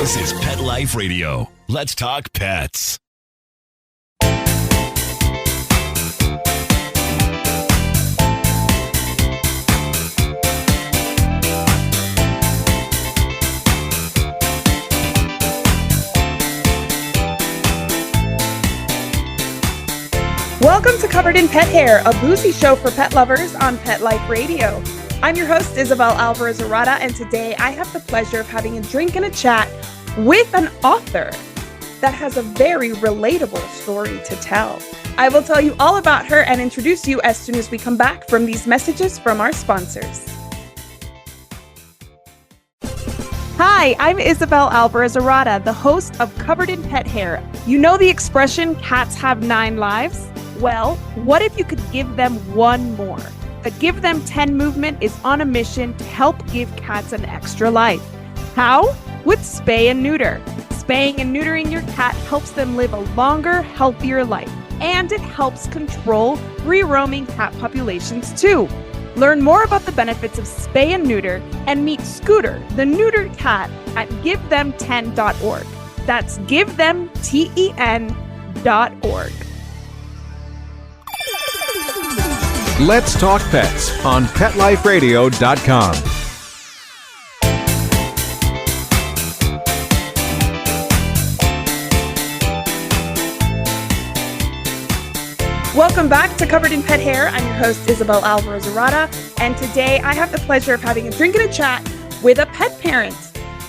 This is Pet Life Radio. Let's talk pets. Welcome to Covered in Pet Hair, a boozy show for pet lovers on Pet Life Radio. I'm your host, Isabel Alvarez-Arata, and today I have the pleasure of having a drink and a chat with an author that has a very relatable story to tell. I will tell you all about her and introduce you as soon as we come back from these messages from our sponsors. Hi, I'm Isabel Alvarez-Arata, the host of Covered in Pet Hair. You know the expression, cats have 9 lives? Well, what if you could give them one more? The Give Them 10 movement is on a mission to help give cats an extra life. How? With spay and neuter. Spaying and neutering your cat helps them live a longer, healthier life, and it helps control free-roaming cat populations too. Learn more about the benefits of spay and neuter and meet Scooter, the neutered cat, at GiveThem10.org. That's GiveThem10.org. Let's Talk Pets on PetLifeRadio.com. Welcome back to Covered in Pet Hair. I'm your host, Isabel Alvarez-Arata, and today I have the pleasure of having a drink and a chat with a pet parent,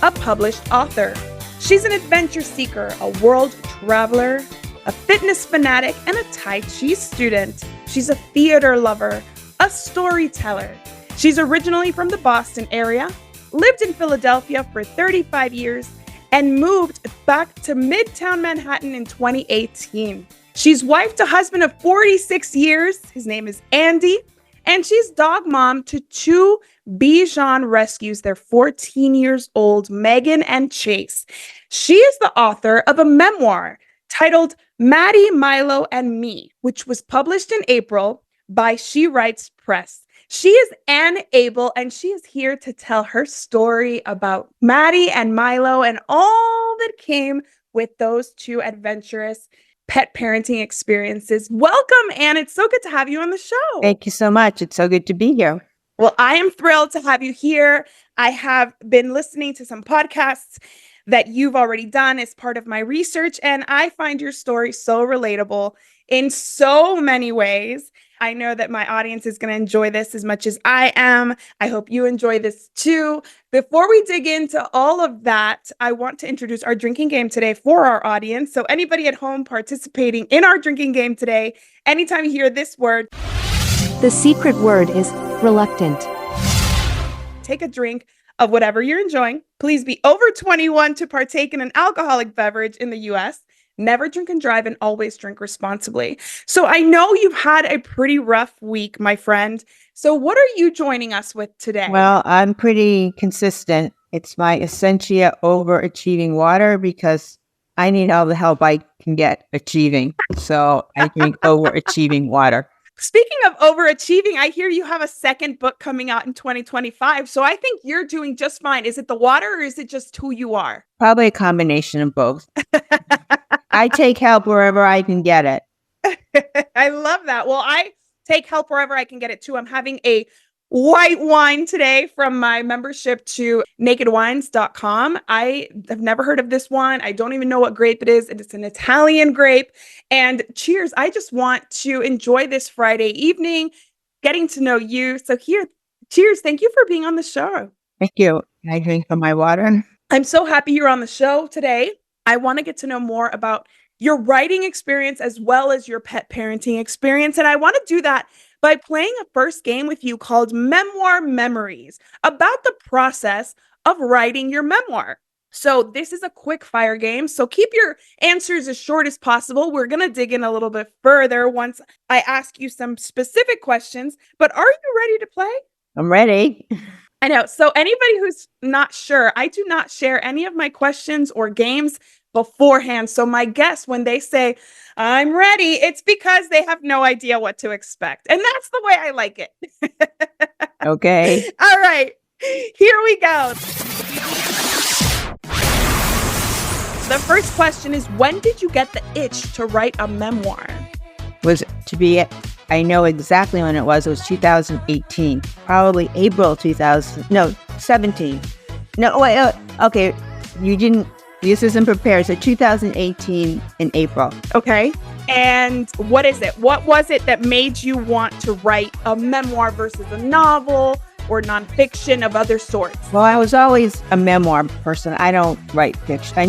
a published author. She's an adventure seeker, a world traveler, a fitness fanatic, and a Tai Chi student. She's a theater lover, a storyteller. She's originally from the Boston area, lived in Philadelphia for 35 years, and moved back to Midtown Manhattan in 2018. She's wife to husband of 46 years. His name is Andy, and she's dog mom to 2 Bichon rescues. They're 14 years old, Megan and Chase. She is the author of a memoir titled Maddie, Milo, and Me, which was published in April by She Writes Press. She is Ann Abel, and she is here to tell her story about Maddie and Milo and all that came with those 2 adventurous pet parenting experiences. Welcome, Ann. It's so good to have you on the show. Thank you so much. It's so good to be here. Well, I am thrilled to have you here. I have been listening to some podcasts that you've already done as part of my research, and I find your story so relatable in so many ways. I know that my audience is going to enjoy this as much as I am. I hope you enjoy this too. Before we dig into all of that, I want to introduce our drinking game today for our audience. So anybody at home participating in our drinking game today, anytime you hear this word, the secret word is reluctant. Take a drink of whatever you're enjoying. Please be over 21 to partake in an alcoholic beverage in the U.S. Never drink and drive, and always drink responsibly. So I know you've had a pretty rough week, my friend. So what are you joining us with today? Well, I'm pretty consistent. It's my Essentia overachieving water because I need all the help I can get achieving. So I drink overachieving water. Speaking of overachieving, I hear you have a second book coming out in 2025. So I think you're doing just fine. Is it the water or is it just who you are? Probably a combination of both. I take help wherever I can get it. I love that. Well, I take help wherever I can get it too. I'm having a white wine today from my membership to nakedwines.com. I have never heard of this wine. I don't even know what grape it is. It's an Italian grape. And cheers. I just want to enjoy this Friday evening, getting to know you. So here, cheers. Thank you for being on the show. Thank you. Can I drink from my water? I'm so happy you're on the show today. I want to get to know more about your writing experience as well as your pet parenting experience. And I want to do that by playing a first game with you called Memoir Memories, about the process of writing your memoir. So this is a quick fire game. So keep your answers as short as possible. We're going to dig in a little bit further once I ask you some specific questions. But are you ready to play? I'm ready. I know. So anybody who's not sure, I do not share any of my questions or games beforehand. So my guests, when they say, I'm ready, it's because they have no idea what to expect. And that's the way I like it. Okay. All right. Here we go. The first question is, when did you get the itch to write a memoir? I know exactly when it was. It was 2018, probably April 17. No, wait, okay. This isn't prepared. So 2018 in April. Okay. And what is it? What was it that made you want to write a memoir versus a novel or nonfiction of other sorts? Well, I was always a memoir person. I don't write fiction. I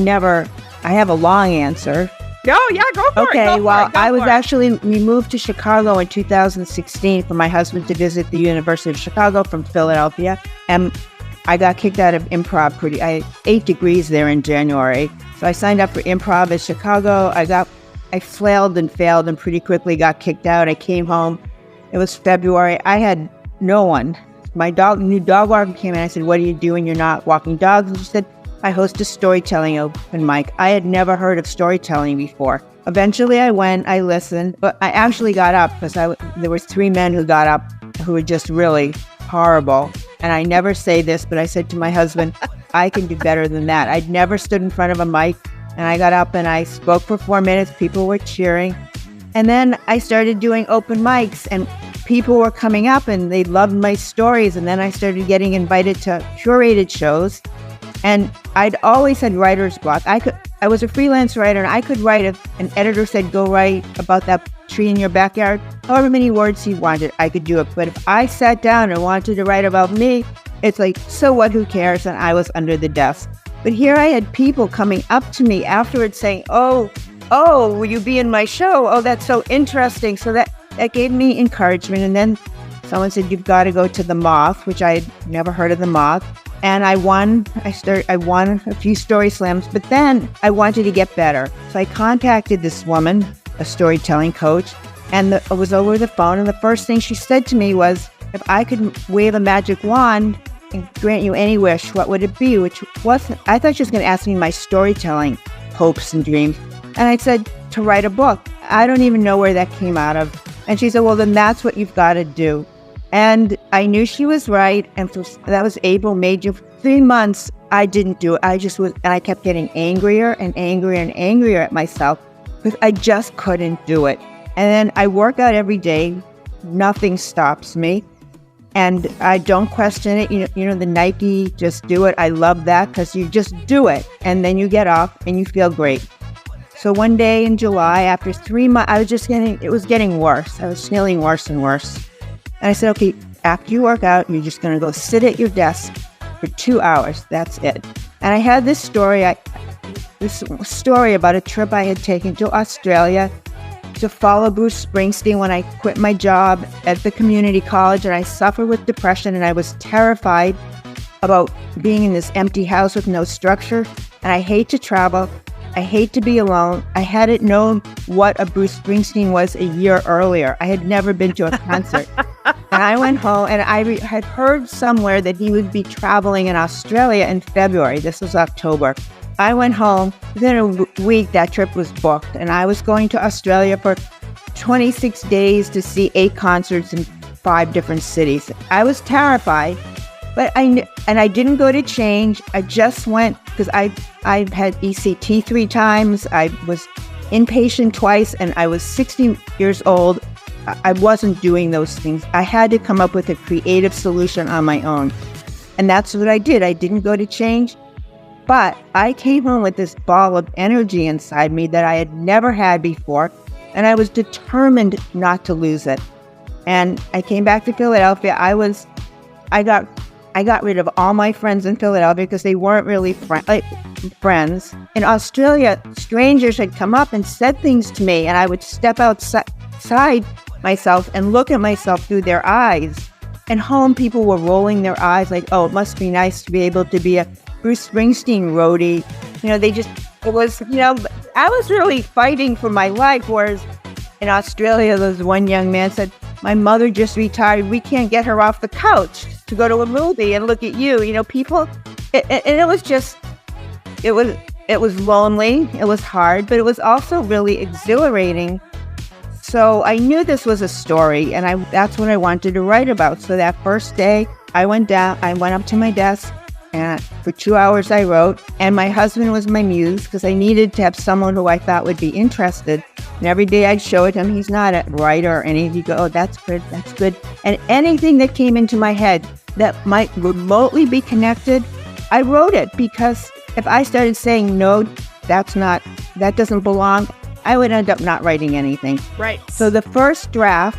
have a long answer. Oh, yeah, go for it. Okay, well, we moved to Chicago in 2016 for my husband to visit the University of Chicago from Philadelphia. And I got kicked out of improv I had 8 degrees there in January. So I signed up for improv in Chicago. I flailed and failed and pretty quickly got kicked out. I came home. It was February. I had no one. My new dog walker came in. I said, "What are you doing? You're not walking dogs." And she said, "I host a storytelling open mic." I had never heard of storytelling before. Eventually I went, I listened, but I actually got up because there was 3 men who got up who were just really horrible. And I never say this, but I said to my husband, I can do better than that. I'd never stood in front of a mic, and I got up and I spoke for 4 minutes. People were cheering. And then I started doing open mics, and people were coming up and they loved my stories. And then I started getting invited to curated shows. And I'd always had writer's block. I was a freelance writer, and I could write if an editor said, "Go write about that tree in your backyard." However many words he wanted, I could do it. But if I sat down and wanted to write about me, it's like, so what, who cares? And I was under the desk. But here I had people coming up to me afterwards saying, oh, will you be in my show? Oh, that's so interesting. So that gave me encouragement. And then someone said, "You've got to go to the Moth," which I had never heard of the Moth. And I won a few story slams, but then I wanted to get better. So I contacted this woman, a storytelling coach, and it was over the phone. And the first thing she said to me was, if I could wave a magic wand and grant you any wish, what would it be? Which wasn't, I thought she was going to ask me my storytelling hopes and dreams. And I said, to write a book. I don't even know where that came out of. And she said, well, then that's what you've got to do. And I knew she was right. And that was Abel, May, June. 3 months, I didn't do it. And I kept getting angrier and angrier and angrier at myself because I just couldn't do it. And then I work out every day. Nothing stops me. And I don't question it. You know, the Nike, just do it. I love that because you just do it. And then you get off and you feel great. So one day in July, after 3 months, it was getting worse. I was feeling worse and worse. And I said, okay, after you work out, you're just going to go sit at your desk for 2 hours. That's it. And I had this story about a trip I had taken to Australia to follow Bruce Springsteen when I quit my job at the community college, and I suffered with depression, and I was terrified about being in this empty house with no structure. And I hate to travel. I hate to be alone. I hadn't known what a Bruce Springsteen was a year earlier. I had never been to a concert. And I went home, and I had heard somewhere that he would be traveling in Australia in February. This was October. I went home. Within a week, that trip was booked. And I was going to Australia for 26 days to see 8 concerts in 5 different cities. I was terrified, but I didn't go to change. I just went because I've had ECT 3 times. I was inpatient twice, and I was 60 years old. I wasn't doing those things. I had to come up with a creative solution on my own. And that's what I did. I didn't go to change, but I came home with this ball of energy inside me that I had never had before. And I was determined not to lose it. And I came back to Philadelphia. I got rid of all my friends in Philadelphia because they weren't really friends. In Australia, strangers had come up and said things to me, and I would step outside myself and look at myself through their eyes. And home, people were rolling their eyes like, oh, it must be nice to be able to be a Bruce Springsteen roadie. I was really fighting for my life. Whereas in Australia, there was one young man said, my mother just retired. We can't get her off the couch to go to a movie, and look at you. People, and it was lonely. It was hard, but it was also really exhilarating. So I knew this was a story, and that's what I wanted to write about. So that first day, I went up to my desk, And for 2 hours I wrote, and my husband was my muse because I needed to have someone who I thought would be interested. And every day I'd show it to him. He's not a writer or anything. He'd go, oh, that's good, that's good. And anything that came into my head that might remotely be connected, I wrote it, because if I started saying, no, that doesn't belong, I would end up not writing anything. Right. So the first draft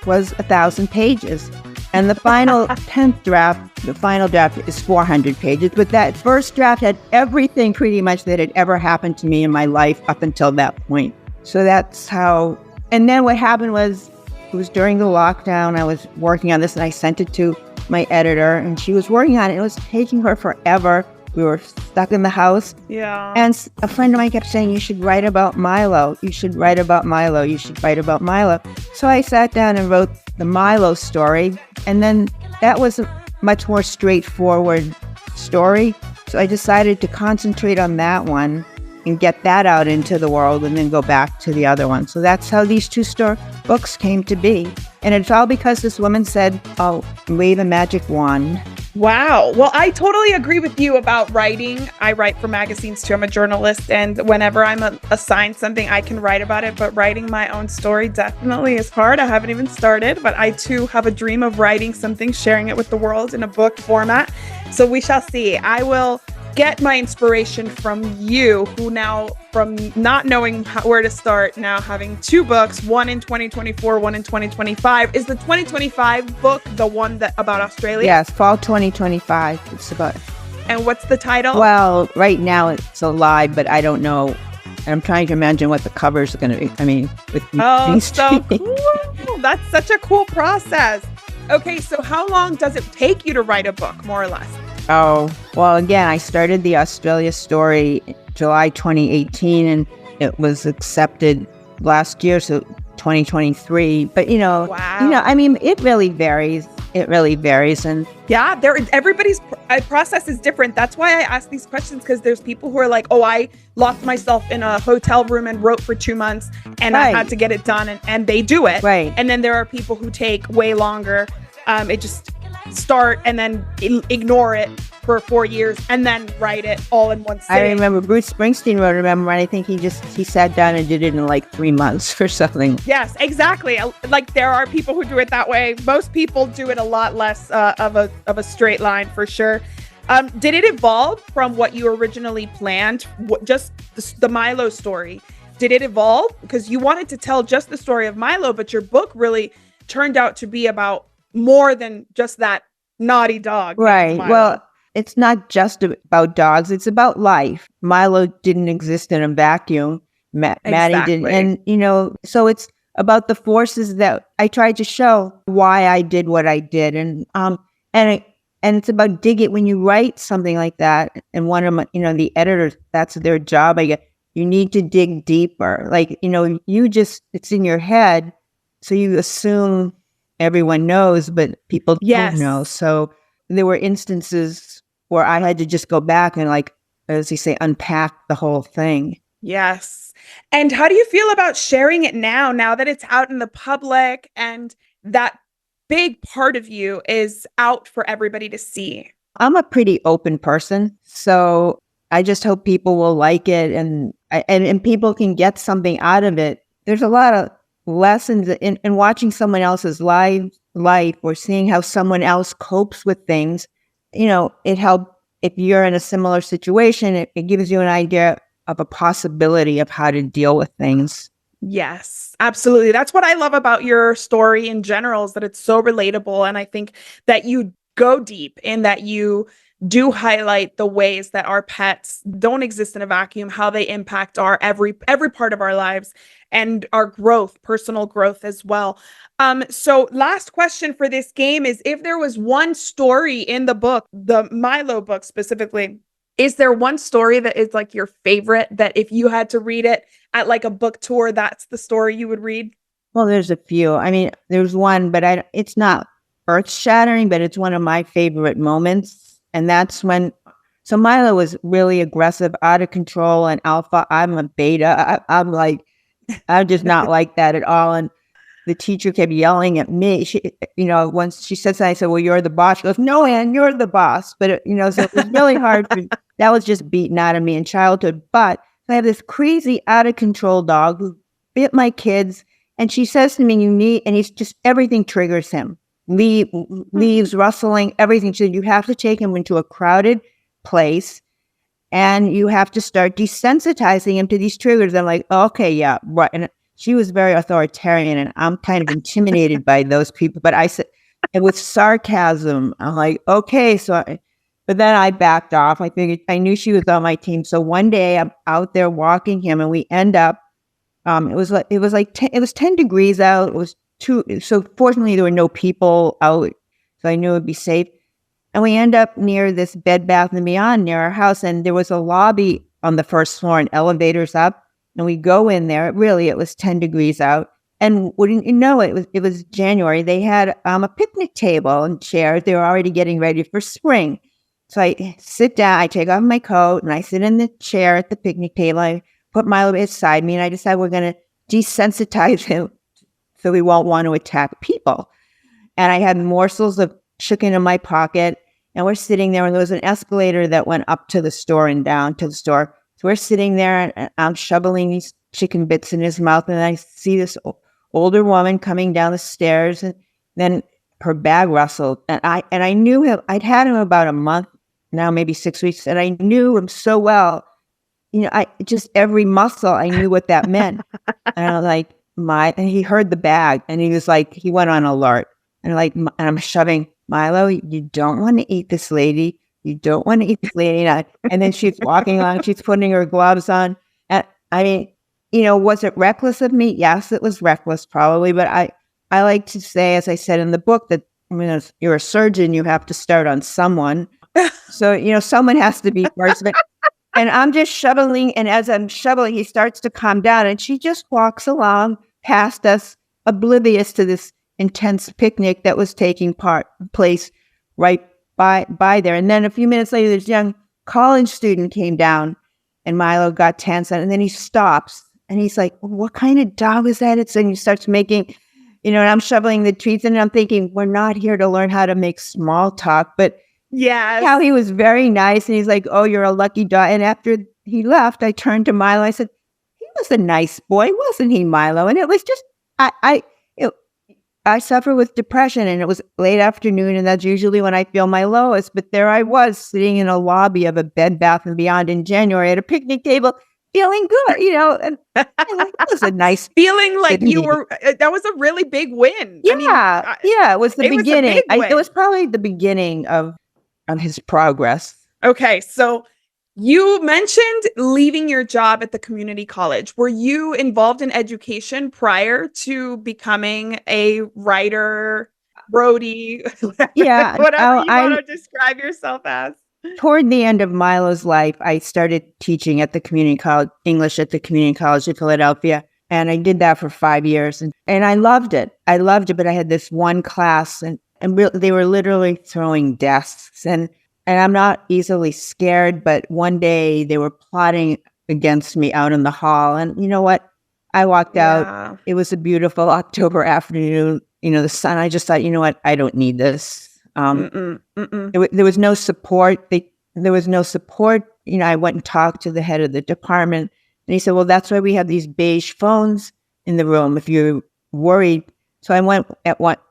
was 1,000 pages. And the final 10th draft, the final draft is 400 pages. But that first draft had everything pretty much that had ever happened to me in my life up until that point. So that's how, and then what happened was, it was during the lockdown, I was working on this and I sent it to my editor and she was working on it. It was taking her forever. We were stuck in the house. Yeah. And a friend of mine kept saying, you should write about Milo. You should write about Milo. You should write about Milo. So I sat down and wrote the Milo story. And then that was a much more straightforward story. So I decided to concentrate on that one and get that out into the world and then go back to the other one. So that's how these two books came to be. And it's all because this woman said, oh, wave a magic wand. Wow. Well, I totally agree with you about writing. I write for magazines too. I'm a journalist. And whenever I'm assigned something, I can write about it. But writing my own story definitely is hard. I haven't even started. But I too have a dream of writing something, sharing it with the world in a book format. So we shall see. I will get my inspiration from you, who now, from not knowing where to start, now having two books, one in 2024, one in 2025. Is the 2025 book the one that about Australia? Yes, fall 2025. It's about. And what's the title? Well, right now it's alive, but I don't know. I'm trying to imagine what the covers are going to be. I mean, with these so cool. That's such a cool process. Okay, so how long does it take you to write a book, more or less? Oh, well, again, I started the Australia story July 2018, and it was accepted last year, so 2023. But, Wow. I mean, it really varies. It really varies. And yeah, everybody's process is different. That's why I ask these questions, because there's people who are like, oh, I locked myself in a hotel room and wrote for 2 months and I had to get it done, and they do it. Right. And then there are people who take way longer. It just start and then ignore it for 4 years and then write it all in one sitting. I remember Bruce Springsteen wrote a memoir, and I think he sat down and did it in like 3 months or something. Yes, exactly. Like, there are people who do it that way. Most people do it a lot less of a straight line, for sure. Did it evolve from what you originally planned? Just the Milo story. Did it evolve? Because you wanted to tell just the story of Milo, but your book really turned out to be about more than just that naughty dog. Right. Well, it's not just about dogs. It's about life. Milo didn't exist in a vacuum. Maddie didn't. And, so it's about the forces that I tried to show why I did what I did. And it's about when you write something like that. And one of my, the editors, that's their job. You need to dig deeper. Like, it's in your head. So you assume everyone knows, but people don't know. So there were instances where I had to just go back and, like, as you say, unpack the whole thing. Yes. And how do you feel about sharing it now that it's out in the public and that big part of you is out for everybody to see? I'm a pretty open person, so I just hope people will like it and people can get something out of it. There's a lot of lessons in watching someone else's life or seeing how someone else copes with things. It helps if you're in a similar situation. It gives you an idea of a possibility of how to deal with things. Yes, absolutely. That's what I love about your story in general, is that it's so relatable. And I think that you go deep in that you do highlight the ways that our pets don't exist in a vacuum, how they impact our every part of our lives and our growth, personal growth as well. So last question for this game is, if there was one story in the book, the Milo book specifically, is there one story that is like your favorite, that if you had to read it at like a book tour, that's the story you would read? Well, there's a few. I mean, there's one, but it's not earth-shattering, but it's one of my favorite moments. And that's when, so Milo was really aggressive, out of control, and alpha. I'm a beta. I'm just not like that at all. And the teacher kept yelling at me. She, once she said something, I said, well, you're the boss. She goes, no, Ann, you're the boss. But, so it was really hard. That was just beaten out of me in childhood. But I have this crazy, out of control dog who bit my kids. And she says to me, and he's just, everything triggers him. Leaves, rustling, everything. She said, you have to take him into a crowded place and you have to start desensitizing him to these triggers. I'm like, okay, yeah, right. And she was very authoritarian, and I'm kind of intimidated by those people. But I said, and with sarcasm, I'm like, okay. But then I backed off. I figured I knew she was on my team. So one day I'm out there walking him, and we end up. It was 10 degrees out. It was so fortunately there were no people out, so I knew it would be safe. And we end up near this Bed Bath & Beyond near our house, and there was a lobby on the first floor and elevators up. And we go in there. Really, it was 10 degrees out. And wouldn't you know it was January. They had a picnic table and chairs. They were already getting ready for spring. So I sit down, I take off my coat, and I sit in the chair at the picnic table. I put Milo beside me, and I decide we're going to desensitize him so he won't want to attack people. And I had morsels of chicken in my pocket, and we're sitting there, and there was an escalator that went up to the store and down to the store. So we're sitting there, and I'm shoveling these chicken bits in his mouth, and I see this older woman coming down the stairs, and then her bag rustled. And I knew him. I'd had him about a month, now maybe 6 weeks, and I knew him so well. I just every muscle, I knew what that meant. And I was like, and he heard the bag, and he was like, he went on alert. And I'm shoving, Milo, you don't want to eat this lady. You don't want to eat this lady. And then she's walking along, she's putting her gloves on. And I mean, was it reckless of me? Yes, it was reckless probably. But I like to say, as I said in the book, that you're a surgeon, you have to start on someone. So, someone has to be first. And I'm just shoveling. And as I'm shoveling, he starts to calm down. And she just walks along past us, oblivious to this intense picnic that was taking place right by there. And then a few minutes later, this young college student came down, and Milo got tense. And then he stops, and he's like, what kind of dog is that? And he starts making, and I'm shoveling the treats, and I'm thinking, we're not here to learn how to make small talk. But yes, how he was very nice. And he's like, oh, you're a lucky dog. And after he left, I turned to Milo. I said, he was a nice boy, wasn't he, Milo? And it was just, I suffer with depression, and it was late afternoon, and that's usually when I feel my lowest. But there I was sitting in a lobby of a Bed Bath & Beyond in January at a picnic table, feeling good, and it was a nice feeling like you were. That was a really big win. Yeah, it was the beginning. It was probably the beginning of his progress. Okay, so you mentioned leaving your job at the community college. Were you involved in education prior to becoming a writer, roadie? Yeah. Whatever you want to describe yourself as. Toward the end of Milo's life, I started teaching at the community college, English at the Community College of Philadelphia. And I did that for 5 years. And I loved it. But I had this one class, and they were literally throwing desks. And I'm not easily scared, but one day they were plotting against me out in the hall. And you know what? I walked out. It was a beautiful October afternoon. The sun. I just thought, you know what? I don't need this. There was no support. There was no support. I went and talked to the head of the department, and he said, well, that's why we have these beige phones in the room if you're worried. So I went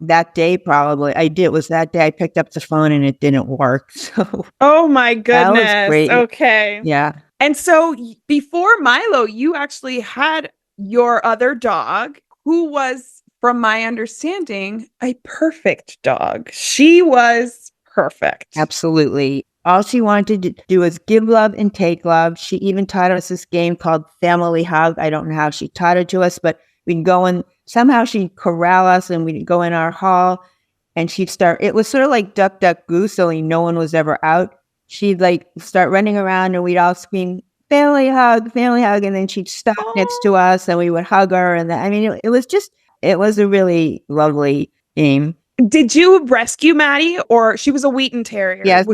that day, probably. I did. It was that day I picked up the phone and it didn't work. So oh my goodness. That was great. Okay. Yeah. And so before Milo, you actually had your other dog, who was, from my understanding, a perfect dog. She was perfect. Absolutely. All she wanted to do was give love and take love. She even taught us this game called Family Hug. I don't know how she taught it to us, but we'd go in. Somehow she'd corral us, and we'd go in our hall, and she'd start. It was sort of like Duck, Duck, Goose, only no one was ever out. She'd start running around, and we'd all scream, family hug, and then she'd stop next to us, and we would hug her. And it was a really lovely game. Did you rescue Maddie, or she was a Wheaton Terrier? Yes,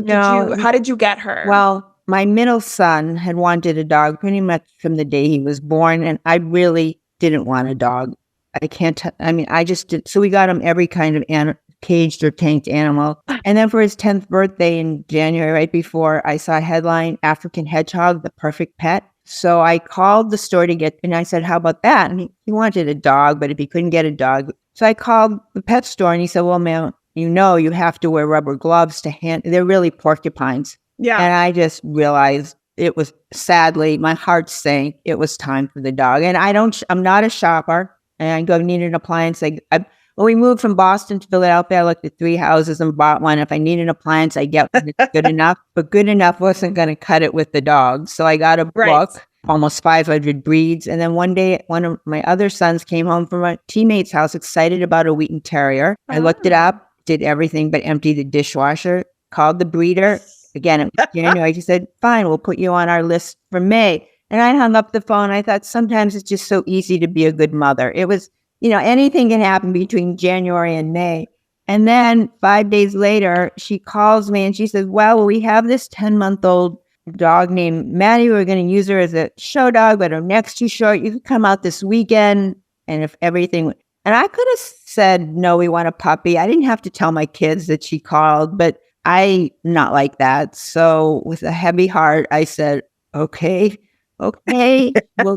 how did you get her? Well, my middle son had wanted a dog pretty much from the day he was born, and I really didn't want a dog. I can't, I just did. So we got him every kind of caged or tanked animal. And then for his 10th birthday in January, right before, I saw a headline, African hedgehog, the perfect pet. So I called the store and I said, how about that? And he wanted a dog, but if he couldn't get a dog. So I called the pet store and he said, well, ma'am, you have to wear rubber gloves they're really porcupines. Yeah. And I just realized it was, sadly, my heart sank. It was time for the dog. And I'm not a shopper. And I need an appliance. When we moved from Boston to Philadelphia, I looked at 3 houses and bought one. If I need an appliance, I get one that's good enough. But good enough wasn't going to cut it with the dog. So I got a book, almost 500 breeds. And then one day, one of my other sons came home from a teammate's house excited about a Wheaten Terrier. I looked it up, did everything but empty the dishwasher, called the breeder. Again, it was January. He said, fine, we'll put you on our list for May. And I hung up the phone. I thought sometimes it's just so easy to be a good mother. It was, anything can happen between January and May. And then 5 days later, she calls me and she says, well, we have this 10-month-old dog named Maddie. We're going to use her as a show dog, but her neck's too short. You can come out this weekend. And if everything, and I could have said, no, we want a puppy. I didn't have to tell my kids that she called, but I not like that. So with a heavy heart, I said, okay, we'll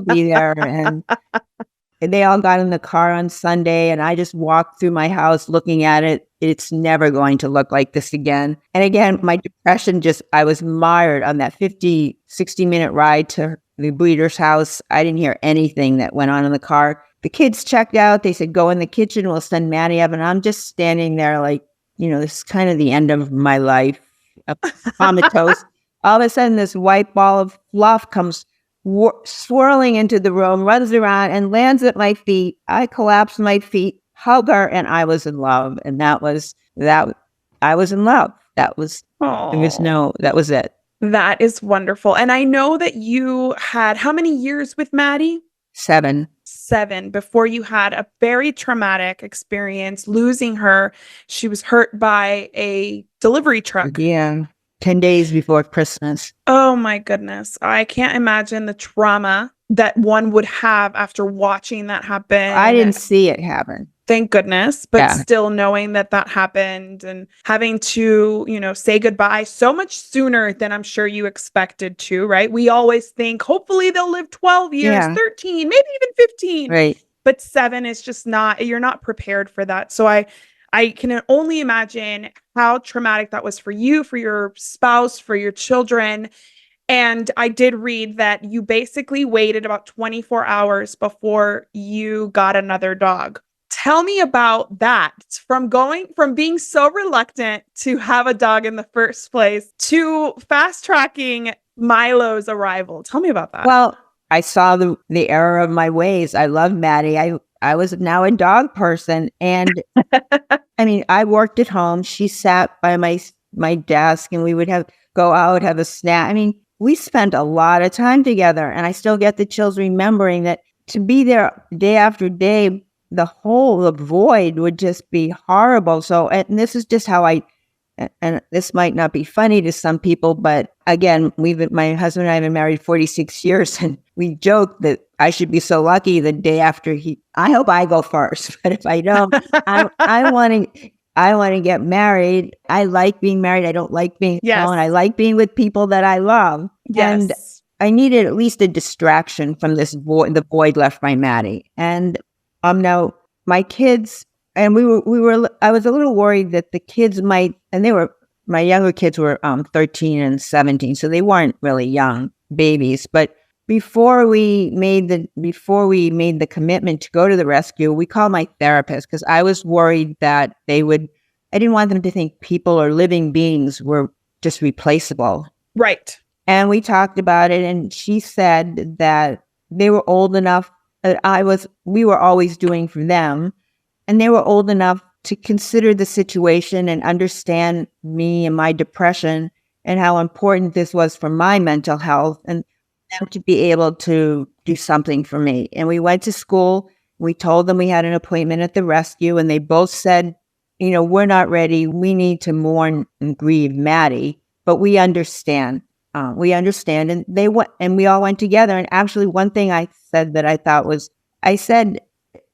be there. And they all got in the car on Sunday and I just walked through my house looking at it. It's never going to look like this again. And again, my depression I was mired on that 60-minute ride to the breeder's house. I didn't hear anything that went on in the car. The kids checked out. They said, go in the kitchen. We'll send Maddie up. And I'm just standing there like, this is kind of the end of my life. Comatose. All of a sudden, this white ball of fluff comes swirling into the room, runs around and lands at my feet. I collapsed my feet, hug her, and I was in love. And that was that. I was in love. That was it. That is wonderful. And I know that you had how many years with Maddie? 7 before you had a very traumatic experience losing her. She was hurt by a delivery truck. Yeah. 10 days before Christmas. Oh my goodness. I can't imagine the trauma that one would have after watching that happen. I didn't see it happen. Thank goodness. But still knowing that happened and having to, say goodbye so much sooner than I'm sure you expected to, right? We always think, hopefully they'll live 12 years, 13, maybe even 15. Right. But 7 is just you're not prepared for that. So I can only imagine how traumatic that was for you, for your spouse, for your children. And I did read that you basically waited about 24 hours before you got another dog. Tell me about that. From being so reluctant to have a dog in the first place to fast tracking Milo's arrival. Tell me about that. Well, I saw the error of my ways. I love Maddie. I was now a dog person. And I worked at home. She sat by my desk and we would go out, have a snack. We spent a lot of time together and I still get the chills remembering that to be there day after day, the void would just be horrible. So, and this is just how and this might not be funny to some people, but again, my husband and I have been married 46 years and we joke that I should be so lucky the day after I hope I go first, but if I don't, I want to get married. I like being married. I don't like being alone. I like being with people that I love. Yes. And I needed at least a distraction from this the void left by Maddie. And now my kids, and I was a little worried that the kids might, and my younger kids were 13 and 17, so they weren't really young babies. But before we made the commitment to go to the rescue, we called my therapist because I was worried that I didn't want them to think people or living beings were just replaceable. Right. And we talked about it, and she said that they were old enough that we were always doing for them, and they were old enough to consider the situation and understand me and my depression and how important this was for my mental health and them to be able to do something for me. And we went to school. We told them we had an appointment at the rescue, and they both said, we're not ready. We need to mourn and grieve Maddie, but we understand. And we all went together. And actually, one thing I said that I thought was, I said,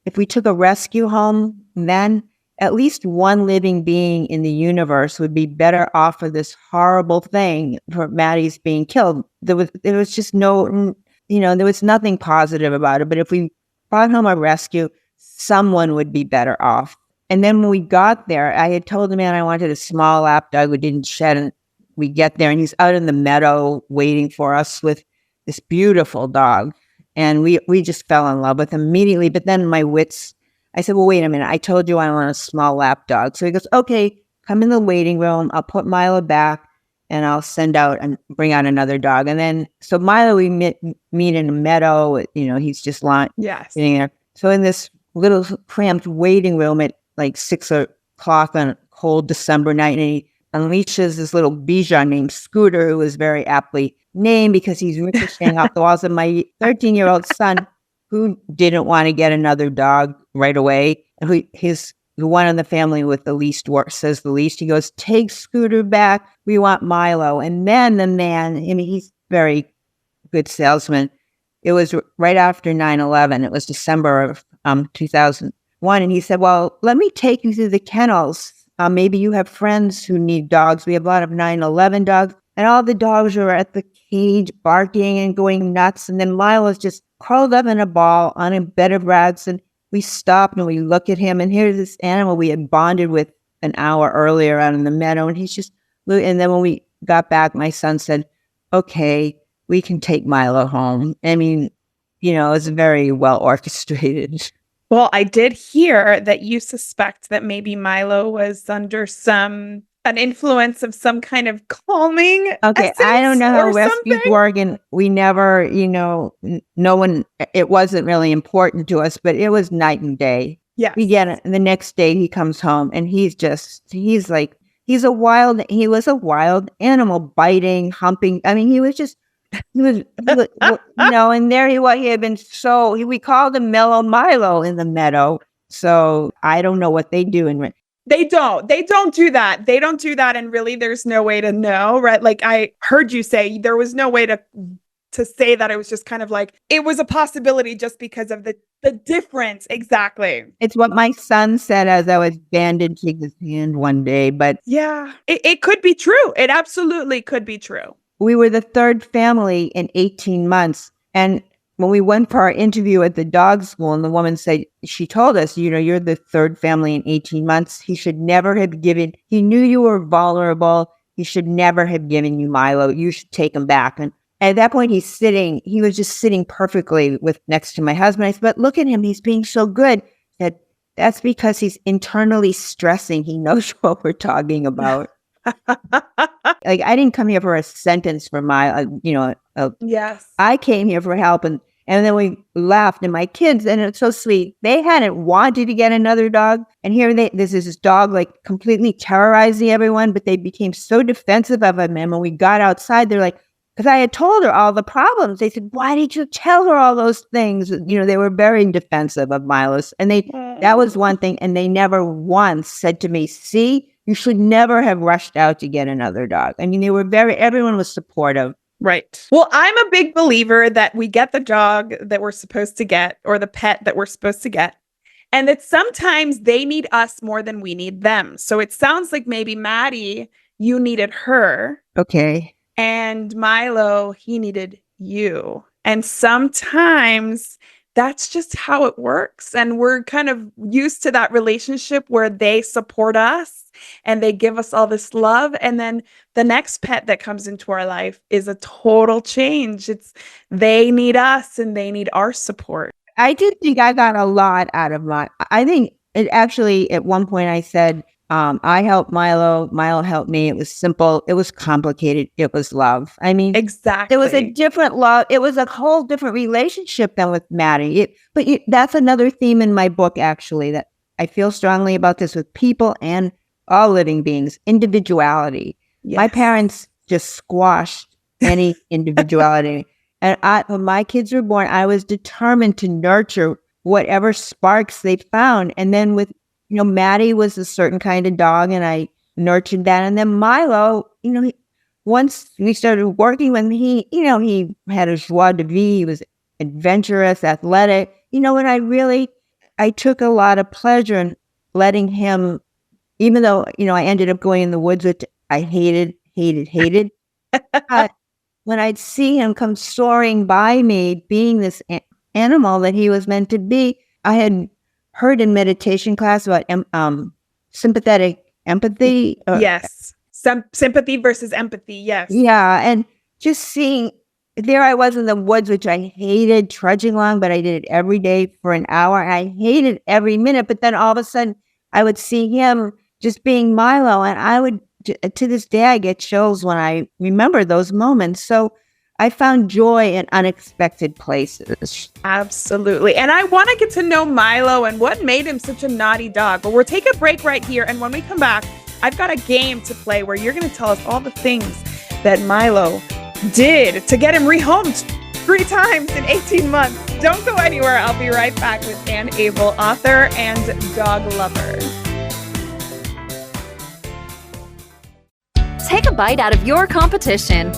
if we took a rescue home, then at least one living being in the universe would be better off for this horrible thing for Maddie's being killed. There was just no, there was nothing positive about it. But if we brought home a rescue, someone would be better off. And then when we got there, I had told the man I wanted a small lap dog who didn't shed. And we get there and he's out in the meadow waiting for us with this beautiful dog. And we just fell in love with him immediately. But then I said, well, wait a minute. I told you I want a small lap dog. So he goes, okay, come in the waiting room. I'll put Milo back and I'll send out and bring out another dog. And then, so Milo, we meet in a meadow. He's just sitting there. So in this little cramped waiting room at like 6 o'clock on a cold December night, and he unleashes this little Bichon named Scooter, who was very aptly named because he's ricocheting off the walls of my 13-year-old son, who didn't want to get another dog right away. And the one in the family with the least work says the least. He goes, take Scooter back. We want Milo. And then the man, he's very good salesman. It was right after 9/11. It was December of 2001. And he said, well, let me take you through the kennels. Maybe you have friends who need dogs. We have a lot of 9/11 dogs. And all the dogs are at the cage barking and going nuts. And then Milo's just curled up in a ball on a bed of rags. And we stopped and we look at him. And here's this animal we had bonded with an hour earlier out in the meadow. And he's just, and then when we got back, my son said, okay, we can take Milo home. It was very well orchestrated. Well, I did hear that you suspect that maybe Milo was under an influence of some kind of calming. Okay, I don't know how rescues work, and we never, no one, it wasn't really important to us, but it was night and day. Yeah. We get it. And the next day he comes home and he was a wild animal, biting, humping. He was, and there he was. He had been we called him Mellow Milo in the meadow. So I don't know what they do They don't do that. They don't do that. And really, there's no way to know, right? Like I heard you say there was no way to say that. It was just kind of like, it was a possibility just because of the difference. Exactly. It's what my son said as I was bandaging his hand one day, but yeah, it could be true. It absolutely could be true. We were the third family in 18 months. And when we went for our interview at the dog school, and the woman said, she told us, you're the third family in 18 months. He knew you were vulnerable. He should never have given you Milo. You should take him back. And at that point, he was just sitting perfectly next to my husband. I said, but look at him. He's being so good. That that's because he's internally stressing. He knows what we're talking about. Like, I didn't come here for a sentence for yes. I came here for help. And then we laughed, and my kids, and it's so sweet. They hadn't wanted to get another dog. And here this is this dog, like, completely terrorizing everyone, but they became so defensive of him. And when we got outside, they're like, because I had told her all the problems. They said, why did you tell her all those things? They were very defensive of Milos. And that was one thing. And they never once said to me, see, you should never have rushed out to get another dog. Everyone was supportive. Right. Well, I'm a big believer that we get the dog that we're supposed to get, or the pet that we're supposed to get, and that sometimes they need us more than we need them. So it sounds like maybe Maddie, you needed her. Okay. And Milo, he needed you. And sometimes that's just how it works. And we're kind of used to that relationship where they support us and they give us all this love. And then the next pet that comes into our life is a total change. They need us and they need our support. I did think I got a lot out of I think it actually, at one point I said, I helped Milo helped me. It was simple. It was complicated. It was love. Exactly. It was a different love. It was a whole different relationship than with Maddie. That's another theme in my book, actually, that I feel strongly about this with people and all living beings, individuality. Yes. My parents just squashed any individuality. And when my kids were born, I was determined to nurture whatever sparks they found. And then with Maddie was a certain kind of dog, and I nurtured that. And then Milo, once we started working with him, he had a joie de vivre. He was adventurous, athletic. And I took a lot of pleasure in letting him, even though, I ended up going in the woods, which I hated. But when I'd see him come soaring by me, being this animal that he was meant to be, I had heard in meditation class about sympathetic empathy. Yes. Sympathy versus empathy. Yes. Yeah. And just seeing, there I was in the woods, which I hated, trudging along, but I did it every day for an hour. I hated every minute. But then all of a sudden, I would see him just being Milo. And I would, to this day, I get chills when I remember those moments. So I found joy in unexpected places. Absolutely. And I want to get to know Milo and what made him such a naughty dog. But we'll take a break right here. And when we come back, I've got a game to play where you're going to tell us all the things that Milo did to get him rehomed 3 times in 18 months. Don't go anywhere. I'll be right back with Abel, author and dog lover. Take a bite out of your competition.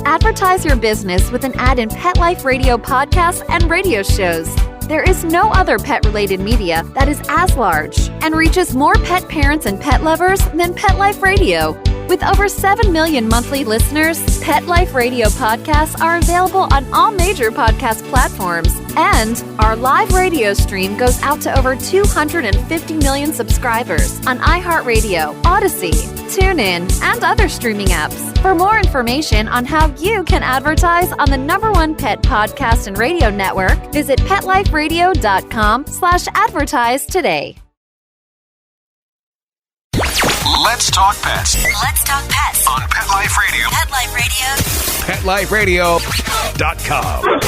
Advertise your business with an ad in Pet Life Radio podcasts and radio shows. There is no other pet-related media that is as large and reaches more pet parents and pet lovers than Pet Life Radio. With over 7 million monthly listeners, Pet Life Radio podcasts are available on all major podcast platforms. And our live radio stream goes out to over 250 million subscribers on iHeartRadio, Odyssey, TuneIn, and other streaming apps. For more information on how you can advertise on the #1 pet podcast and radio network, visit PetLifeRadio.com/advertise today. Let's talk pets Let's talk pets on Pet Life Radio. Pet Life Radio. PetLifeRadio.com.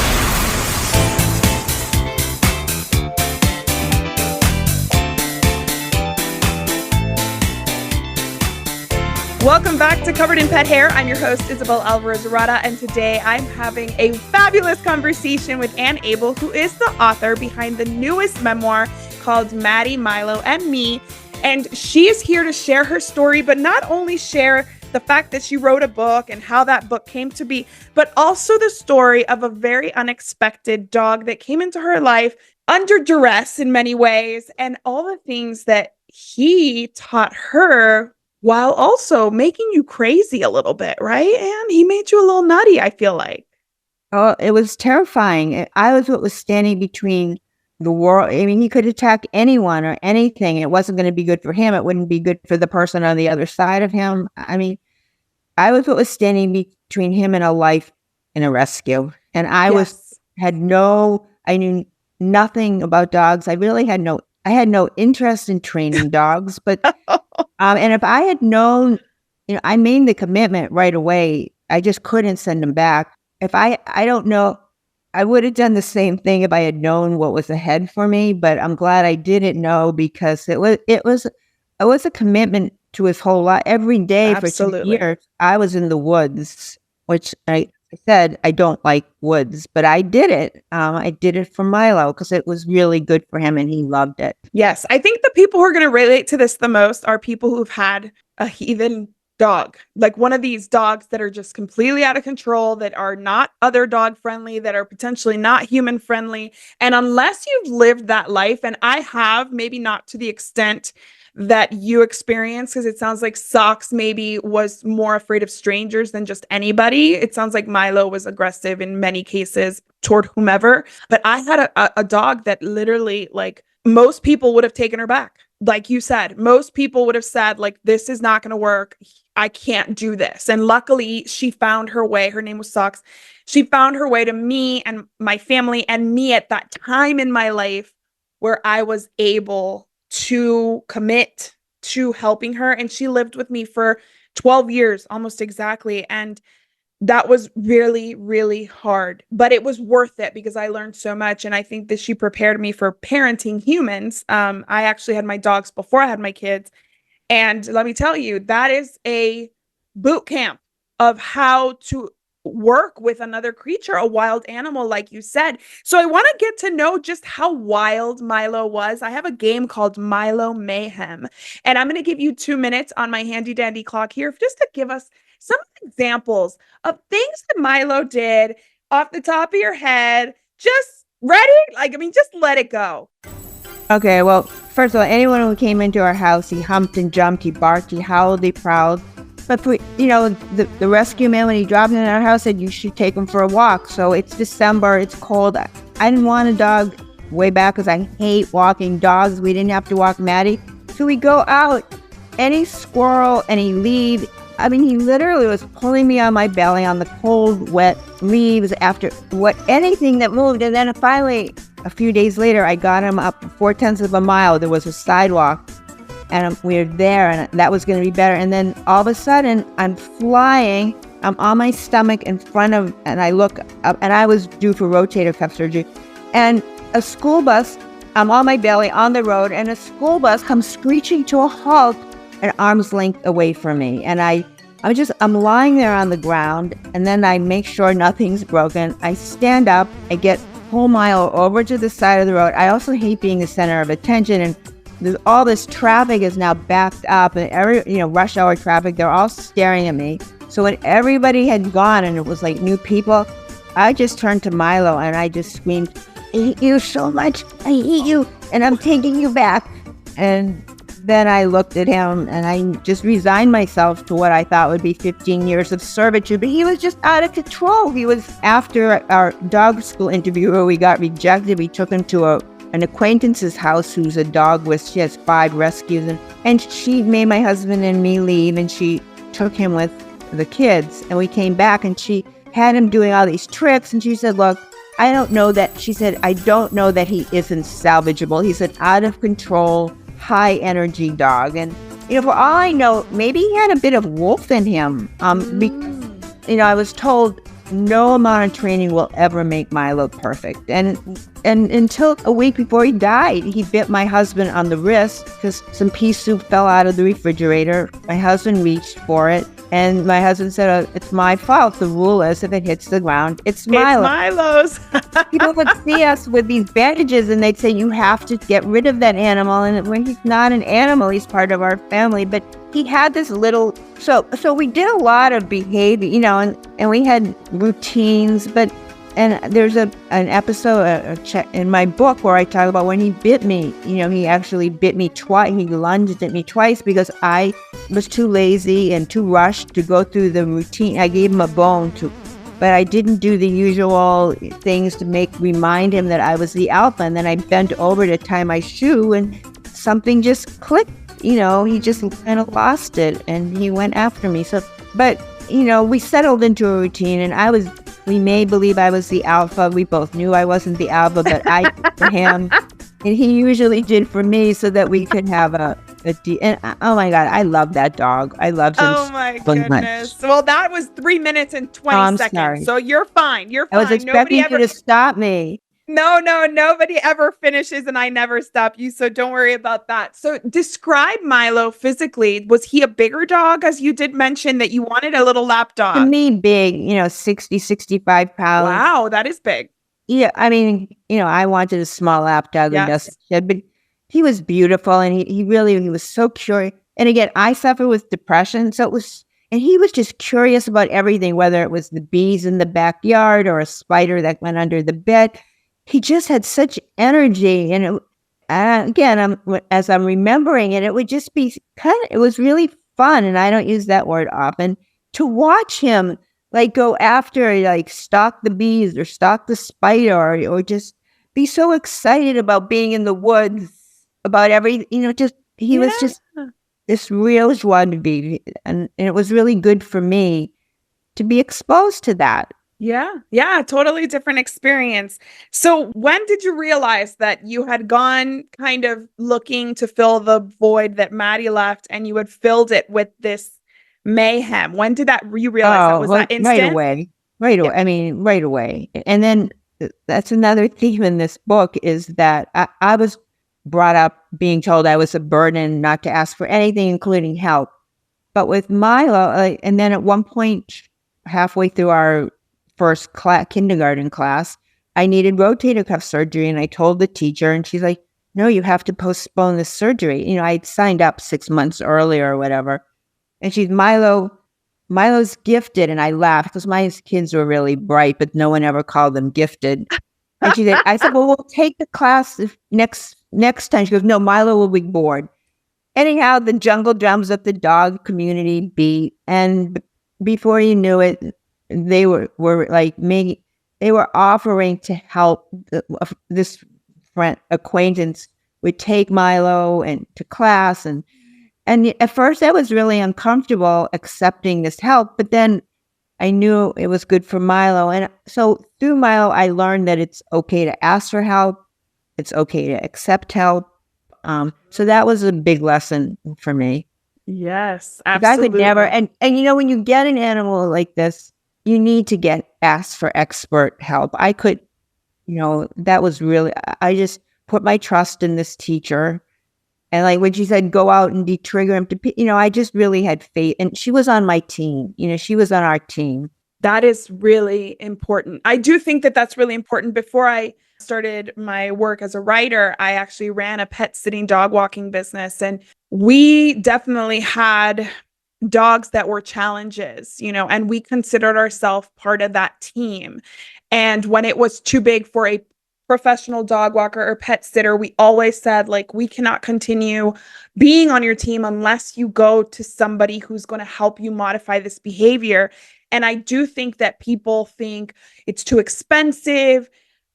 Welcome back to Covered in Pet Hair. I'm your host, Isabel Alvarez-Arata, and today I'm having a fabulous conversation with Abel, who is the author behind the newest memoir called Maddie, Milo, and Me. And she is here to share her story, but not only share the fact that she wrote a book and how that book came to be, but also the story of a very unexpected dog that came into her life under duress in many ways, and all the things that he taught her while also making you crazy a little bit, right? And he made you a little nutty, I feel like. Oh, it was terrifying. I was what was standing between the world. I mean, he could attack anyone or anything. It wasn't going to be good for him. It wouldn't be good for the person on the other side of him. I mean, I was what was standing between him and a life and a rescue. And I knew nothing about dogs. I had no interest in training dogs, but, and if I had known, I made the commitment right away. I just couldn't send him back. If I don't know, I would have done the same thing if I had known what was ahead for me, but I'm glad I didn't know, because it was a commitment to his whole life. Every day for 2 years, I was in the woods, which I said, I don't like woods, but I did it. I did it for Milo because it was really good for him and he loved it. Yes. I think the people who are going to relate to this the most are people who've had a heathen dog, like one of these dogs that are just completely out of control, that are not other dog friendly, that are potentially not human friendly. And unless you've lived that life, and I have, maybe not to the extent that you experience, because it sounds like Socks maybe was more afraid of strangers than just anybody. It sounds like Milo was aggressive in many cases toward whomever. But I had a dog that literally, like, most people would have taken her back. Like you said, most people would have said, like, this is not going to work. I can't do this. And luckily, she found her way. Her name was Socks. She found her way to me and my family and me at that time in my life where I was able to commit to helping her. And she lived with me for 12 years, almost exactly. And that was really, really hard, but it was worth it because I learned so much. And I think that she prepared me for parenting humans. I actually had my dogs before I had my kids. And let me tell you, that is a boot camp of how to work with another creature, a wild animal, like you said. So I want to get to know just how wild Milo was. I have a game called Milo Mayhem, and I'm going to give you 2 minutes on my handy dandy clock here just to give us some examples of things that Milo did off the top of your head. Just ready? Just let it go. Okay, well, first of all, anyone who came into our house, he humped and jumped, he barked, he howled, he prowled. But, the rescue man, when he dropped in our house, said you should take him for a walk. So it's December, it's cold. I didn't want a dog way back because I hate walking dogs. We didn't have to walk Maddie. So we go out, any squirrel, any leaf. I mean, he literally was pulling me on my belly on the cold, wet leaves after anything that moved. And then finally, a few days later, I got him up 4/10 of a mile. There was a sidewalk and we were there and that was going to be better. And then all of a sudden, I'm flying. I'm on my stomach in front of, and I look up and I was due for rotator cuff surgery. And a school bus, I'm on my belly on the road and a school bus comes screeching to a halt an arm's length away from me. And I'm lying there on the ground and then I make sure nothing's broken. I stand up, I get whole mile over to the side of the road. I also hate being the center of attention, and all this traffic is now backed up and rush hour traffic, they're all staring at me. So when everybody had gone and it was like new people, I just turned to Milo and I just screamed, I hate you so much. I hate you and I'm taking you back. And then I looked at him and I just resigned myself to what I thought would be 15 years of servitude. But he was just out of control. He was, after our dog school interview where we got rejected, we took him to an acquaintance's house who's a dog with, she has 5 rescues. And she made my husband and me leave and she took him with the kids. And we came back and she had him doing all these tricks. And she said, look, I don't know that he isn't salvageable. He's an out of control, high energy dog. And, for all I know, maybe he had a bit of wolf in him. I was told no amount of training will ever make Milo perfect. And until a week before he died, he bit my husband on the wrist because some pea soup fell out of the refrigerator. My husband reached for it. And my husband said, it's my fault. The rule is if it hits the ground, it's Milo. It's Milo's. People would see us with these bandages and they'd say, you have to get rid of that animal. And when he's not an animal, he's part of our family. But he had this little, so we did a lot of behavior, and we had routines, and there's an episode in my book where I talk about when he bit me. He actually bit me twice. He lunged at me twice because I was too lazy and too rushed to go through the routine. I gave him a bone but I didn't do the usual things to remind him that I was the alpha. And then I bent over to tie my shoe and something just clicked. He just kind of lost it and he went after me. But we settled into a routine and we may believe I was the alpha. We both knew I wasn't the alpha, but I did for him. And he usually did for me so that we could have and oh my God, I love that dog. I loved him. Oh my goodness. Well, that was 3 minutes and 20 seconds. Sorry. So you're fine. You're fine. I was expecting you to stop me. No, nobody ever finishes and I never stop you. So don't worry about that. So describe Milo physically. Was he a bigger dog? As you did mention that you wanted a little lap dog. To me, big, 60, 65 pounds. Wow, that is big. Yeah, I mean, I wanted a small lap dog. Yes. But he was beautiful and he was so curious. And again, I suffer with depression. And he was just curious about everything, whether it was the bees in the backyard or a spider that went under the bed. He just had such energy. And as I'm remembering it, it would just be it was really fun. And I don't use that word often to watch him go after, stalk the bees or stalk the spider or just be so excited about being in the woods, about everything, he was just this real joie de vivre. And it was really good for me to be exposed to that. Yeah, totally different experience. So when did you realize that you had gone kind of looking to fill the void that Maddie left and you had filled it with this Mayhem? When did you realize that? Was that instant? Right away. I mean, right away. And then that's another theme in this book is that I was brought up being told I was a burden, not to ask for anything, including help. But with Milo, and then at one point, halfway through our first kindergarten class, I needed rotator cuff surgery. And I told the teacher, and she's like, no, you have to postpone the surgery. I'd signed up 6 months earlier or whatever. And she's, Milo's gifted. And I laughed because my kids were really bright, but no one ever called them gifted. And I said, well, we'll take the class next next time she goes, no, Milo will be bored. Anyhow, the jungle drums of the dog community beat. And before you knew it, they were like making, they were offering to help. This friend acquaintance would take Milo and to class. And at first I was really uncomfortable accepting this help, but then I knew it was good for Milo. And so through Milo, I learned that it's okay to ask for help. It's okay to accept help. So that was a big lesson for me. Yes, absolutely. I could never, and when you get an animal like this, you need to asked for expert help. I could, that was really, I just put my trust in this teacher. And like when she said, go out and de-trigger him to, I just really had faith. And she was on my team. She was on our team. That is really important. I do think that that's really important. Before I started my work as a writer, I actually ran a pet sitting dog walking business. And we definitely had dogs that were challenges, and we considered ourselves part of that team. And when it was too big for a professional dog walker or pet sitter, we always said, like, we cannot continue being on your team unless you go to somebody who's going to help you modify this behavior. And I do think that people think it's too expensive.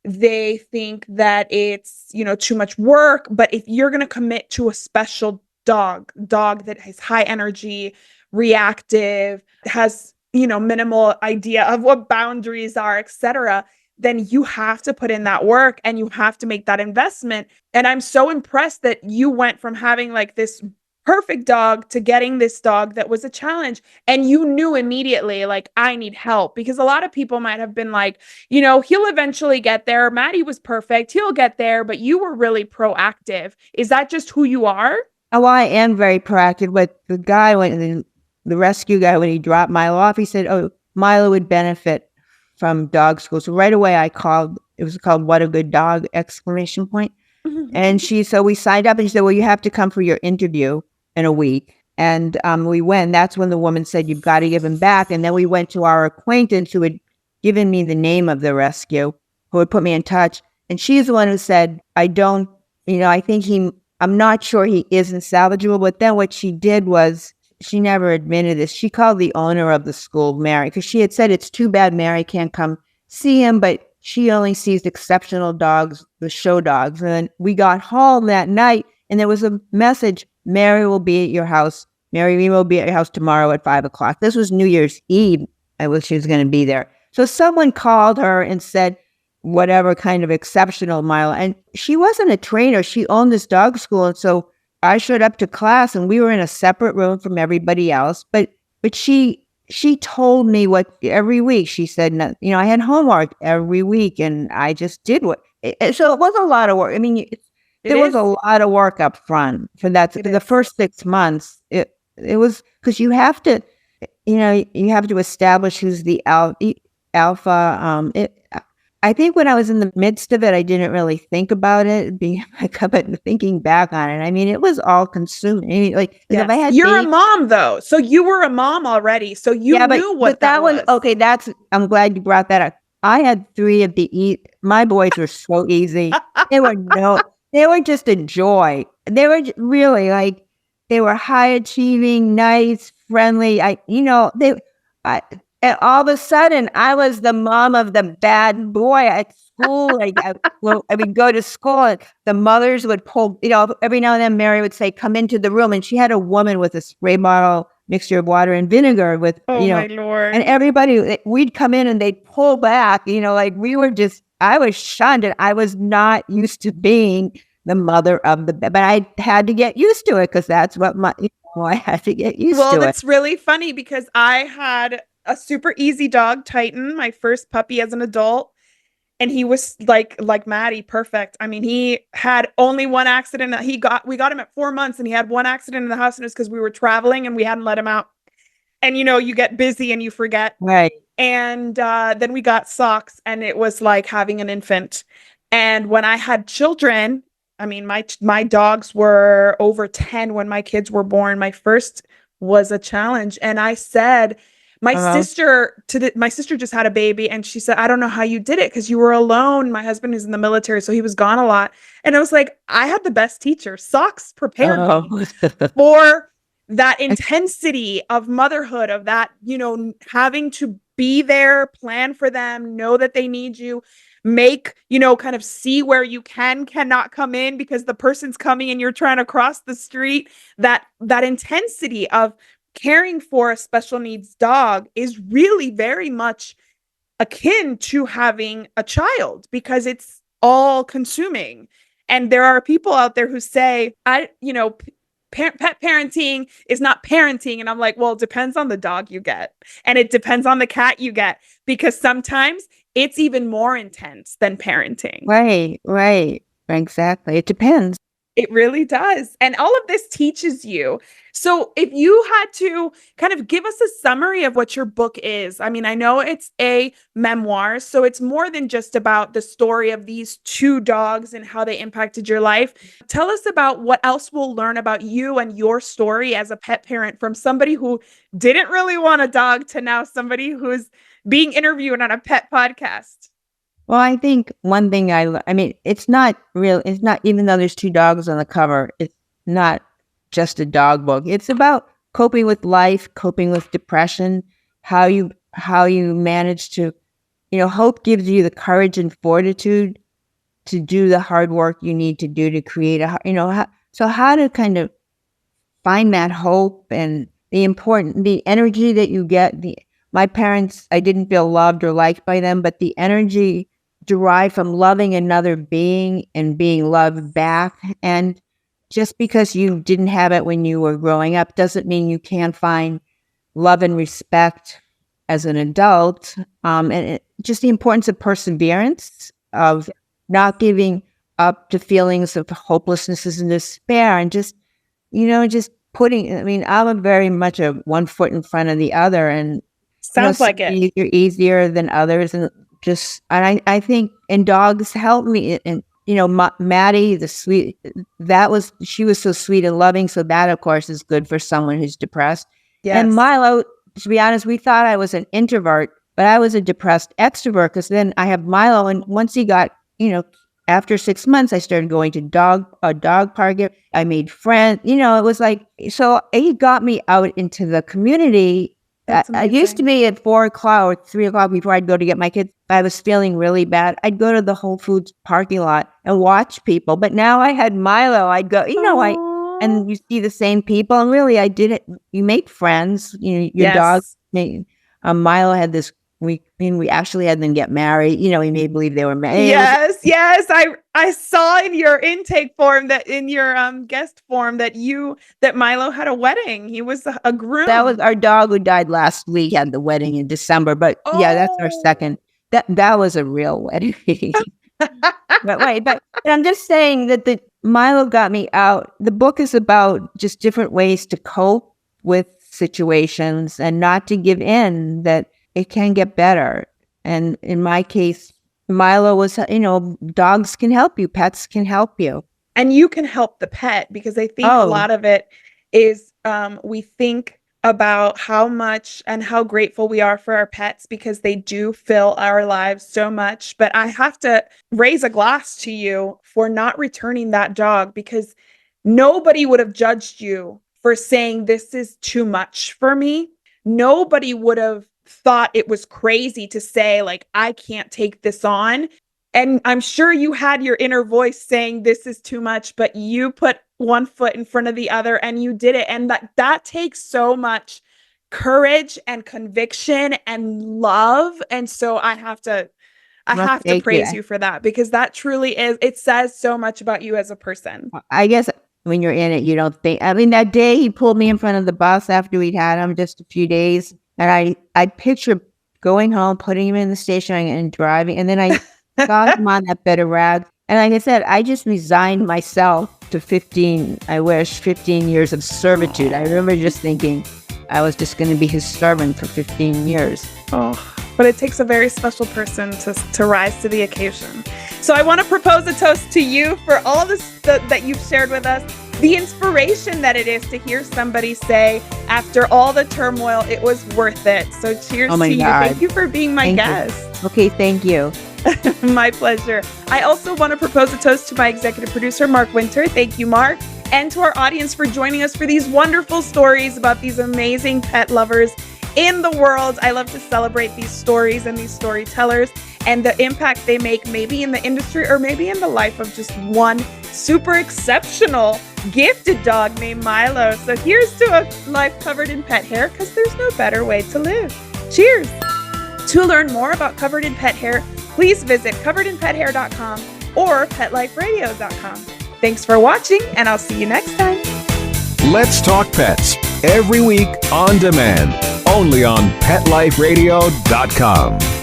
They think that it's, too much work. But if you're going to commit to a special dog that has high energy, reactive, has, minimal idea of what boundaries are, etc., then you have to put in that work and you have to make that investment. And I'm so impressed that you went from having like this perfect dog to getting this dog that was a challenge. And you knew immediately, like, I need help, because a lot of people might have been like, he'll eventually get there. Maddie was perfect. He'll get there. But you were really proactive. Is that just who you are? Oh, well, I am very proactive. But the guy, the rescue guy, when he dropped Milo off, he said, oh, Milo would benefit from dog school. So right away I called, it was called What a Good Dog, ! And so we signed up and she said, well, you have to come for your interview in a week. And we went. That's when the woman said, you've got to give him back. And then we went to our acquaintance who had given me the name of the rescue, who had put me in touch. And she's the one who said, I think I'm not sure he isn't salvageable. But then what she did was, she never admitted this. She called the owner of the school, Mary, because she had said it's too bad Mary can't come see him, but she only sees exceptional dogs, the show dogs. And then we got home that night and there was a message, Mary will be at your house. Mary will be at your house tomorrow at 5:00. This was New Year's Eve. I wish she was going to be there. So someone called her and said, whatever kind of exceptional Milo. And she wasn't a trainer. She owned this dog school. And so I showed up to class and we were in a separate room from everybody else. But she told me what every week. She said, I had homework every week and I just did so it was a lot of work. I mean, there was a lot of work up front for that. For the first 6 months, it was because you have to, you have to establish who's the alpha. I think when I was in the midst of it, I didn't really think about it. But thinking back on it, I mean, it was all consuming. I mean, like, yes. if I had You're a mom, though, so you were a mom already, so you knew what that was. Okay, I'm glad you brought that up. I had 3 of my boys were so easy. They were just a joy. They were really like, they were high achieving, nice, friendly. And all of a sudden, I was the mom of the bad boy at school. I would go to school and the mothers would pull, every now and then Mary would say, come into the room. And she had a woman with a spray bottle, mixture of water and vinegar with, my Lord. And everybody, we'd come in and they'd pull back, I was shunned and I was not used to being the mother of but I had to get used to it because that's what I had to get used to it. Well, it's really funny because I had a super easy dog, Titan, my first puppy as an adult. And he was like Maddie, perfect. I mean, he had only one accident. We got him at 4 months and he had one accident in the house and it was because we were traveling and we hadn't let him out. And, you get busy and you forget. Right. And then we got Socks and it was like having an infant. And when I had children, I mean, my dogs were over 10 when my kids were born. My first was a challenge. And I said, My sister just had a baby, and she said, I don't know how you did it because you were alone. My husband is in the military, so he was gone a lot. And I was like, I had the best teacher. Socks prepared me for that intensity of motherhood, of that, having to be there, plan for them, know that they need you, make, kind of see where you cannot come in because the person's coming and you're trying to cross the street. That intensity of caring for a special needs dog is really very much akin to having a child because it's all consuming. And there are people out there who say, pet parenting is not parenting. And I'm like, well, it depends on the dog you get. And it depends on the cat you get, because sometimes it's even more intense than parenting. Right. Exactly. It depends. It really does. And all of this teaches you. So if you had to kind of give us a summary of what your book is, I mean, I know it's a memoir, so it's more than just about the story of these two dogs and how they impacted your life. Tell us about what else we'll learn about you and your story as a pet parent, from somebody who didn't really want a dog to now somebody who's being interviewed on a pet podcast. Well, I think one thing it's not real. It's not, even though there's two dogs on the cover, it's not just a dog book. It's about coping with life, coping with depression, how you manage to, hope gives you the courage and fortitude to do the hard work you need to do to create so how to kind of find that hope and the energy that you get. My parents, I didn't feel loved or liked by them, but the energy derived from loving another being and being loved back. And just because you didn't have it when you were growing up doesn't mean you can't find love and respect as an adult. And just the importance of perseverance, of not giving up to feelings of hopelessness and despair, and just putting, I'm very much a one foot in front of the other, and sounds like it. You're easier than others, and I think, and dogs help me. And Maddie, she was so sweet and loving. So that, of course, is good for someone who's depressed. Yes. And Milo, to be honest, we thought I was an introvert, but I was a depressed extrovert, because then I have Milo, and once he got, after 6 months, I started going to a dog park. I made friends. It was like, so he got me out into the community. I used to be at 4 o'clock or 3 o'clock before I'd go to get my kids. I was feeling really bad. I'd go to the Whole Foods parking lot and watch people. But now I had Milo. I'd go, and you see the same people. And really, I did it. You make friends. Your dog. Milo had this. We actually had them get married. He made believe they were married. Yes. I saw in your intake form, that in your guest form, that Milo had a wedding. He was a groom. That was our dog who died last week, had the wedding in December. But yeah, that's our second. That was a real wedding. but I'm just saying that Milo got me out. The book is about just different ways to cope with situations and not to give in, that it can get better. And in my case, Milo was, dogs can help you, pets can help you. And you can help the pet, because I think a lot of it is we think about how much and how grateful we are for our pets, because they do fill our lives so much. But I have to raise a glass to you for not returning that dog, because nobody would have judged you for saying, this is too much for me. Nobody would have thought it was crazy to say, like, I can't take this on. And I'm sure you had your inner voice saying, this is too much, but you put one foot in front of the other and you did it. And that takes so much courage and conviction and love. And so I have to praise you for that, because that truly is, it says so much about you as a person. I guess when you're in it, you don't think, that day he pulled me in front of the bus after we'd had him just a few days. And I picture going home, putting him in the station and driving. And then I saw him on that bed of rags. And like I said, I just resigned myself to 15 years of servitude. I remember just thinking I was just going to be his servant for 15 years. Oh, but it takes a very special person to rise to the occasion. So I want to propose a toast to you for all this that you've shared with us. the inspiration that it is to hear somebody say, after all the turmoil, it was worth it. So cheers to you. God. Thank you for being my guest. Okay, thank you. My pleasure. I also want to propose a toast to my executive producer, Mark Winter. Thank you, Mark. And to our audience for joining us for these wonderful stories about these amazing pet lovers in the world. I love to celebrate these stories and these storytellers and the impact they make, maybe in the industry or maybe in the life of just one super exceptional, gifted dog named Milo. So here's to a life covered in pet hair, because there's no better way to live. Cheers! To learn more about Covered in Pet Hair, please visit coveredinpethair.com or petliferadio.com. Thanks for watching, and I'll see you next time. Let's Talk Pets, every week on demand, only on PetLifeRadio.com.